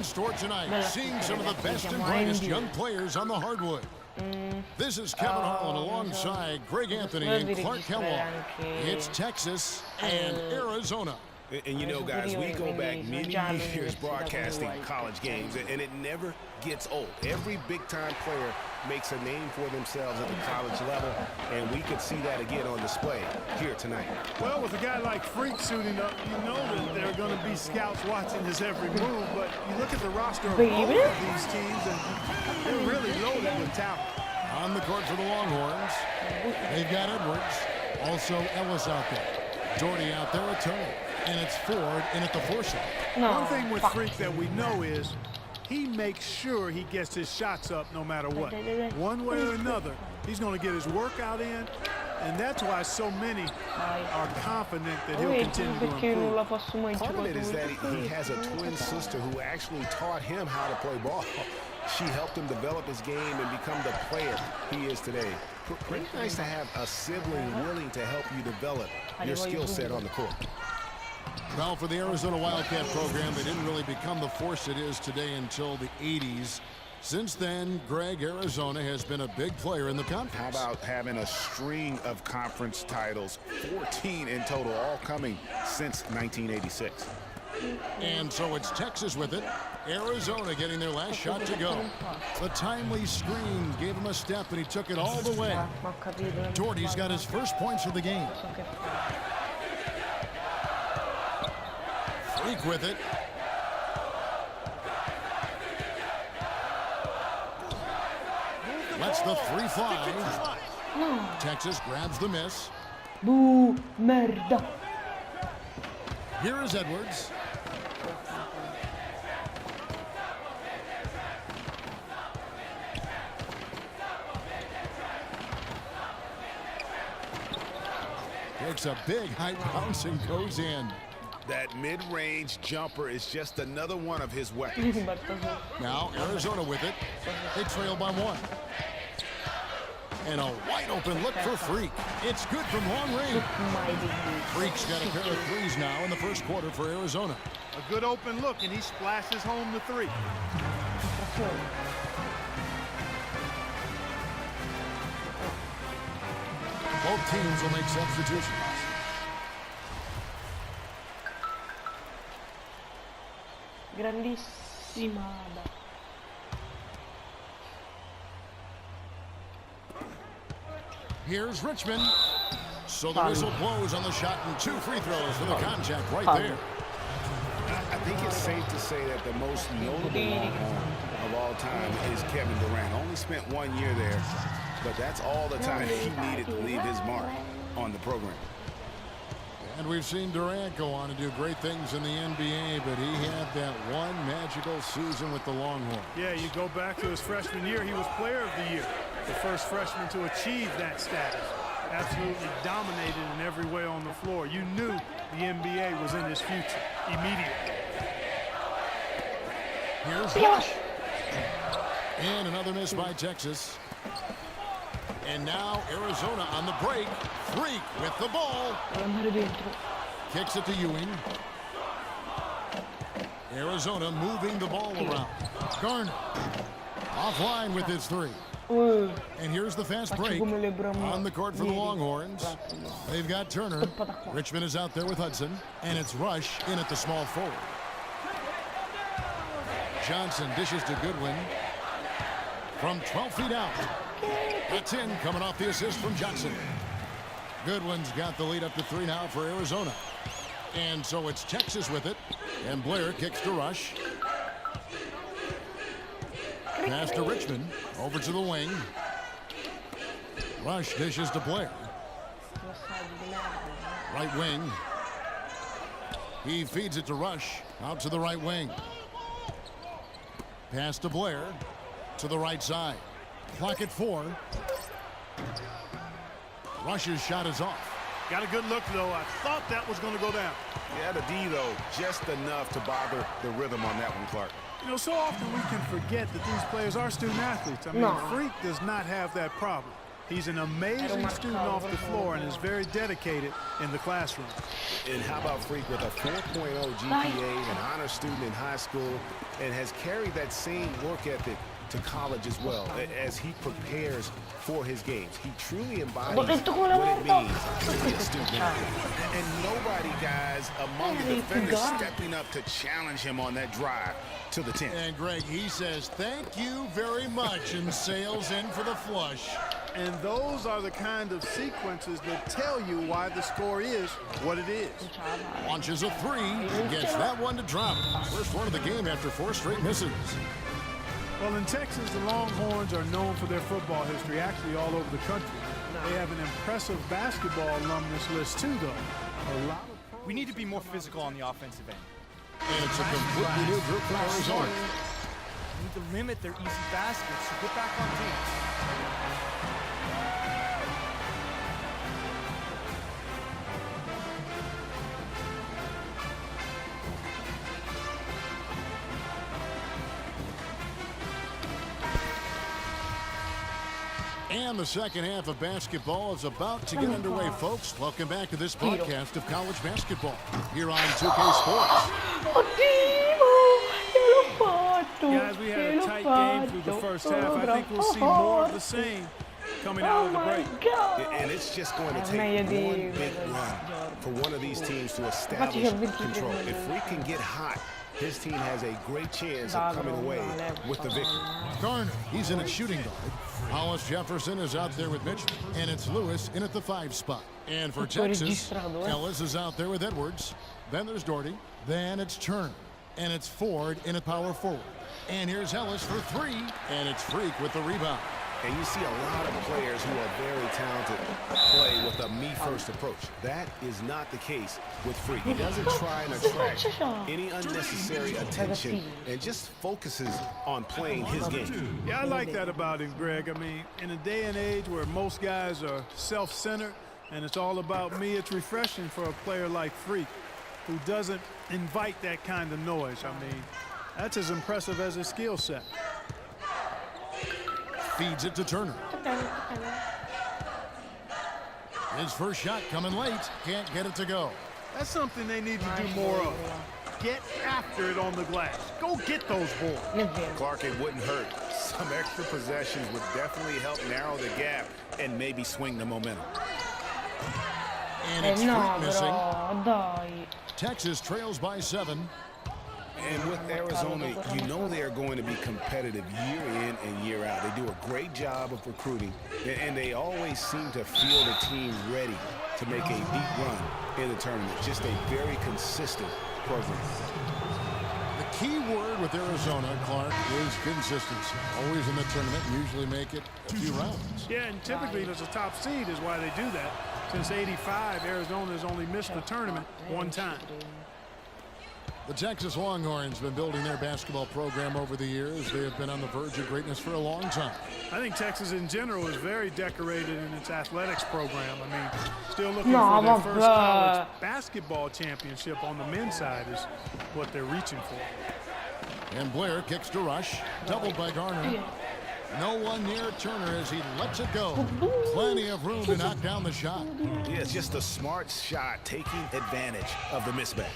store tonight, seeing some of the best and brightest young players on the hardwood. This is Kevin Harlan alongside Greg Anthony and Clark Kellogg. It's Texas and Arizona. And you know, guys, we go back many years broadcasting college games, and it never gets old. Every big-time player makes a name for themselves at the college level, and we could see that again on display here tonight. Well, with a guy like Freak suiting up, you know that there are going to be scouts watching his every move, but you look at the roster of both of these teams, and they're really loaded with talent. On the court for the Longhorns, they've got Edwards, also Ellis out there. Doherty out there with Turner. And it's Ford in at the 4 shot. One thing with Freak that we know is he makes sure he gets his shots up no matter what. One way or another, he's going to get his workout in, and that's why so many are confident that he'll continue to improve. Part of it is that he has a twin sister who actually taught him how to play ball. She helped him develop his game and become the player he is today. Pretty nice to have a sibling willing to help you develop your skill set on the court. Well, for the Arizona Wildcat program, they didn't really become the force it is today until the 80s. Since then, Greg, Arizona has been a big player in the conference. How about having a string of conference titles, 14 in total, all coming since 1986. And so it's Texas with it. Arizona getting their last shot to go. The timely screen gave him a step, and he took it all the way. Doherty's got his first points of the game. Freak with it. Lets the 3 fly. Texas grabs the miss. Boo, merda. Here is Edwards. Takes a big high bounce and goes in. That mid-range jumper is just another one of his weapons. Now Arizona with it. They trail by 1. And a wide open look for Freak. It's good from long range. Freak's got a pair of threes now in the first quarter for Arizona. A good open look, and he splashes home the 3. Both teams will make substitutions. Grandissimada. Here's Richmond. So the whistle blows on the shot and 2 free throws for the contact right there. I think it's safe to say that the most notable Longhorn of all time is Kevin Durant. Only spent 1 year there, but that's all the time he needed to leave his mark on the program. And we've seen Durant go on to do great things in the NBA, but he had that one magical season with the Longhorns. Yeah, you go back to his freshman year, he was player of the year. The first freshman to achieve that status. Absolutely dominated in every way on the floor. You knew the NBA was in his future immediately. Here's Rush. And another miss by Texas. And now Arizona on the break. Freak with the ball. Kicks it to Ewing. Arizona moving the ball around. Garner offline with his 3. And here's the fast break on the court for the Longhorns. They've got Turner. Richmond is out there with Hudson. And it's Rush in at the small forward. Johnson dishes to Goodwin from 12 feet out. That's in, coming off the assist from Johnson. Goodwin's got the lead up to 3 now for Arizona. And so it's Texas with it. And Blair kicks to Rush. Pass to Richmond. Over to the wing. Rush dishes to Blair. Right wing. He feeds it to Rush. Out to the right wing. Pass to Blair. To the right side. Clock at 4. Rush's shot is off. Got a good look, though. I thought that was going to go down. Yeah, the D, though, just enough to bother the rhythm on that one, Clark. You know, so often we can forget that these players are student athletes. I mean, Freak does not have that problem. He's an amazing student off the floor and is very dedicated in the classroom. And how about Freak with a 4.0 GPA, an honor student in high school, and has carried that same work ethic to college as well as he prepares for his games. He truly embodies what it means to be a student. And nobody, guys, among the defenders stepping up to challenge him on that drive to the 10. And Greg, he says thank you very much and sails in for the flush. And those are the kind of sequences that tell you why the score is what it is. Launches a three, gets that one to drop. First one of the game after 4 straight misses. Well, in Texas, the Longhorns are known for their football history, actually all over the country. They have an impressive basketball alumnus list, too, though. We need to be more physical on the offensive end. And it's a completely new group from Arizona. We need to limit their easy baskets, so get back on teams. And the second half of basketball is about to get underway, folks. Welcome back to this broadcast of college basketball here on 2K Sports. Guys, we had a tight game through the first half. I think we'll see more of the same coming out of the break. And it's just going to take one big run for one of these teams to establish control. If Freak can get hot, his team has a great chance of coming away with the victory. Garner, he's in at shooting guard. Hollis Jefferson is out there with Mitchell, and it's Lewis in at the 5 spot. And for Texas, Ellis is out there with Edwards. Then there's Doherty. Then it's Turner. And it's Ford in at power forward. And here's Ellis for 3, and it's Freak with the rebound. And you see a lot of players who are very talented play with a me-first approach. That is not the case with Freak. He doesn't try and attract any unnecessary attention and just focuses on playing his game. Yeah, I like that about him, Greg. I mean, in a day and age where most guys are self-centered and it's all about me, it's refreshing for a player like Freak who doesn't invite that kind of noise. I mean, that's as impressive as his skill set. Feeds it to Turner. His first shot coming late. Can't get it to go. That's something they need to do more of. Get after it on the glass. Go get those balls. Clark, it wouldn't hurt. Some extra possessions would definitely help narrow the gap and maybe swing the momentum. And it's Freak missing. Texas trails by 7. And with Arizona, you know they are going to be competitive year in and year out. They do a great job of recruiting, and they always seem to feel the team ready to make a deep run in the tournament. Just a very consistent program. The key word with Arizona, Clark, is consistency. Always in the tournament, usually make it a few rounds. Yeah, and typically there's a top seed is why they do that. Since '85, Arizona has only missed the tournament 1 time. The Texas Longhorns have been building their basketball program over the years. They have been on the verge of greatness for a long time. I think Texas in general is very decorated in its athletics program. I mean, still looking for their first college basketball championship on the men's side is what they're reaching for. And Blair kicks to Rush, doubled by Garner. No one near Turner as he lets it go. Plenty of room to knock down the shot. Yeah, it's just a smart shot, taking advantage of the mismatch.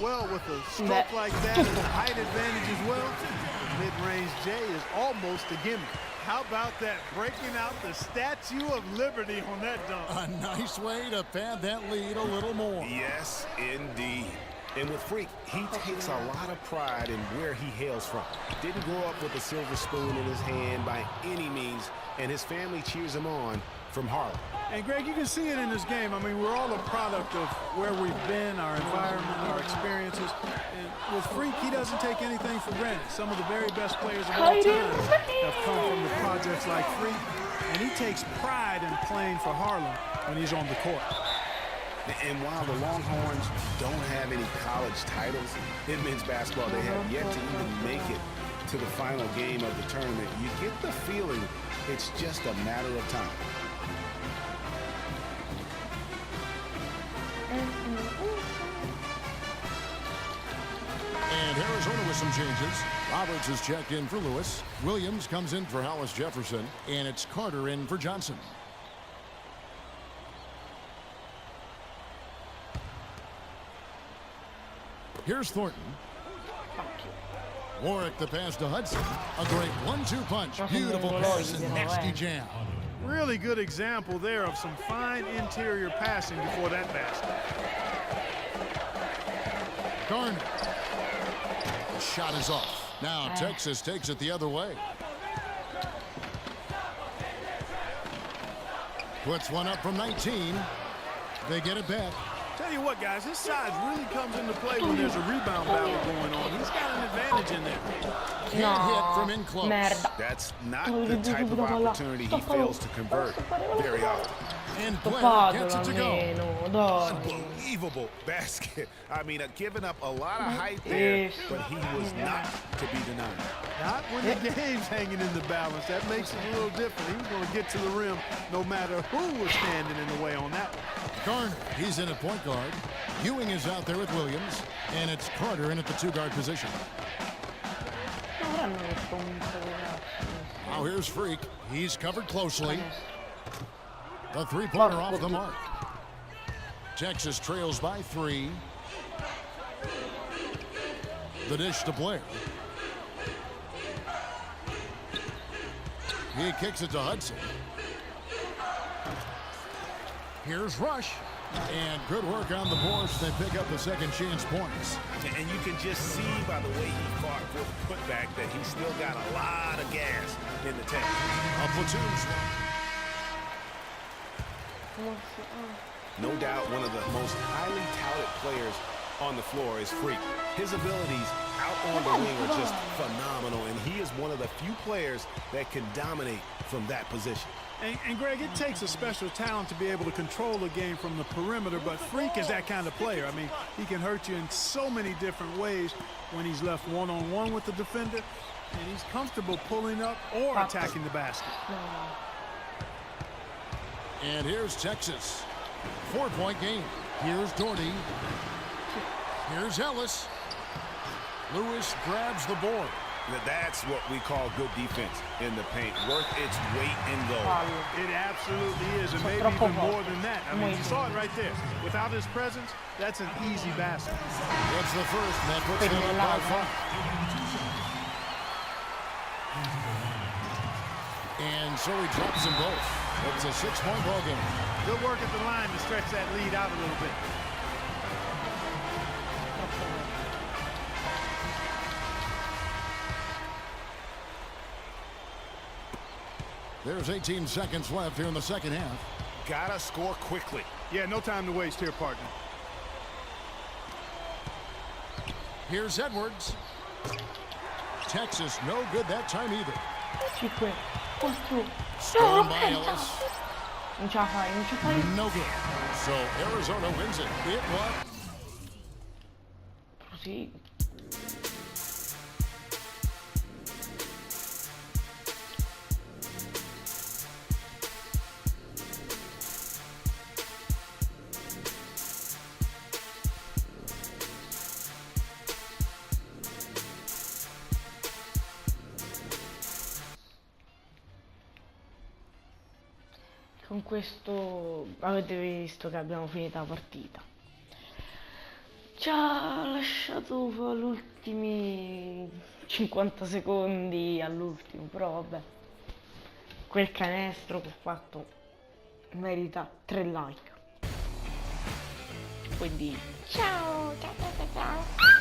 Well, with a stroke like that and a height advantage as well, mid-range J is almost a gimme. How about that, breaking out the Statue of Liberty on that dunk? A nice way to pad that lead a little more. Yes, indeed. And with Freak, he takes a lot of pride in where he hails from. Didn't grow up with a silver spoon in his hand by any means, and his family cheers him on from Harlem. And Greg, you can see it in this game. I mean, we're all a product of where we've been, our environment, our experiences. And with Freak, he doesn't take anything for granted. Some of the very best players of all time have come from the projects like Freak, and he takes pride in playing for Harlem when he's on the court. And while the Longhorns don't have any college titles in men's basketball, they have yet to even make it to the final game of the tournament. You get the feeling it's just a matter of time. And Arizona with some changes. Roberts is checked in for Lewis. Williams comes in for Hollis Jefferson. And it's Carter in for Johnson. Here's Thornton. Warwick the pass to Hudson. A great 1-2 punch. Beautiful pass and nasty jam. Really good example there of some fine interior passing before that basket. Garner. The shot is off. Now Texas takes it the other way. Puts one up from 19. They get it back. Tell you what, guys, his size really comes into play when there's a rebound battle going on. He's got an advantage in there. Can't hit from in close. Merda. That's not the type of opportunity he fails to convert very often. And Blair gets it to go. Almeno, dai. Unbelievable basket. I mean, giving up a lot of height there, but he was not to be denied. Not when the game's hanging in the balance. That makes it a little different. He was going to get to the rim no matter who was standing in the way on that one. Garner, he's in at point guard. Ewing is out there with Williams. And it's Carter in at the 2-guard position. Now here's Freak. He's covered closely. The three-pointer off the mark. Texas trails by 3. The dish to Blair. He kicks it to Hudson. Here's Rush. And good work on the boards. They pick up the second chance points. And you can just see by the way he fought for the putback that he's still got a lot of gas in the tank. A platoon swap. No doubt one of the most highly touted players on the floor is Freak. His abilities out on the wing are just phenomenal, and he is one of the few players that can dominate from that position. And Greg, it takes a special talent to be able to control the game from the perimeter, but Freak is that kind of player. I mean, he can hurt you in so many different ways when he's left one-on-one with the defender, and he's comfortable pulling up or attacking the basket. And here's Texas. 4-point game. Here's Doherty. Here's Ellis. Lewis grabs the board. That's what we call good defense in the paint. Worth its weight in gold. It absolutely is, and maybe even more than that. I mean, you saw it right there. Without his presence, that's an easy basket. That's the first, and that puts them up by 5. And so he drops them both. It's a 6-point ball game. Good work at the line to stretch that lead out a little bit. There's 18 seconds left here in the second half. Gotta score quickly. Yeah, no time to waste here, partner. Here's Edwards. Texas no good that time either. 5, 4. Stormed by Ellis. Non ce la fai, non ce la fai. No good. So Arizona wins it. It was. Prosegui. Con questo avete visto che abbiamo finito la partita. Ci ha lasciato gli ultimi 50 secondi all'ultimo, però vabbè. Quel canestro che ho fatto merita 3 like. Quindi ciao ciao ciao ciao.